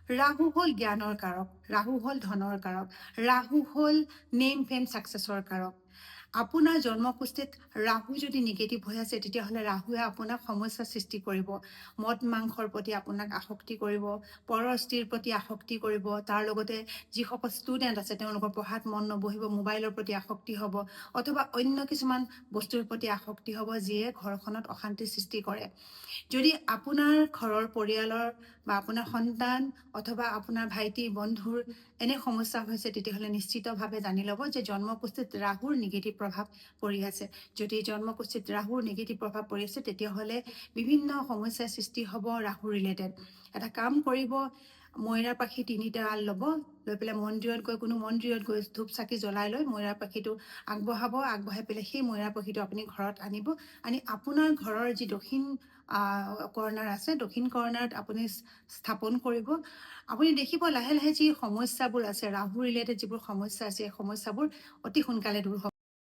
ৰাহু হ'ল জ্ঞানৰ কাৰক, ৰাহু হ'ল ধনৰ কাৰক, ৰাহু হ'ল নেম ফেম ছাকচেছৰ কাৰক। আপোনাৰ জন্মকুষ্ঠিত ৰাহু যদি নিগেটিভ হৈ আছে তেতিয়াহ'লে ৰাহুৱে আপোনাক সমস্যাৰ সৃষ্টি কৰিব। মদ মাংসৰ প্ৰতি আপোনাক আসক্তি কৰিব, পৰস্ত্ৰীৰ প্ৰতি আসক্তি কৰিব, তাৰ লগতে যিসকল ষ্টুডেণ্ট আছে তেওঁলোকৰ পঢ়াত মন নবহিব, মোবাইলৰ প্ৰতি আসক্তি হ'ব অথবা অন্য কিছুমান বস্তুৰ প্ৰতি আসক্তি হ'ব যিয়ে ঘৰখনত অশান্তিৰ সৃষ্টি কৰে। যদি আপোনাৰ ঘৰৰ পৰিয়ালৰ বা আপোনাৰ সন্তান অথবা আপোনাৰ ভাইটি বন্ধুৰ এনে সমস্যা হৈছে তেতিয়াহ'লে নিশ্চিতভাৱে জানি ল'ব যে জন্মকুষ্ঠিত ৰাহুৰ নিগেটিভ প্ৰভাৱ পৰি আছে। যদি জন্মকুষ্ঠিত ৰাহুৰ নিগেটিভ প্ৰভাৱ পৰি আছে তেতিয়াহ'লে বিভিন্ন সমস্যাৰ সৃষ্টি হ'ব ৰাহু ৰিলেটেড। এটা কাম কৰিব, ময়ৰা পাখি 3টা ল'ব, লৈ পেলাই মন্দিৰত গৈ ধূপ চাকি জ্বলাই লৈ ময়ৰা পাখিটো আগবঢ়াই পেলাই সেই ময়ৰা পাখিটো আপুনি ঘৰত আনিব। আনি আপোনাৰ ঘৰৰ যি দক্ষিণ কৰ্ণাৰ আছে, দক্ষিণ কৰ্ণাৰত আপুনি স্থাপন কৰিব। আপুনি দেখিব লাহে লাহে যি সমস্যাবোৰ আছে, ৰাহু ৰিলেটেড যিবোৰ সমস্যা আছে, এই সমস্যাবোৰ অতি সোনকালে দূৰ হ'ব।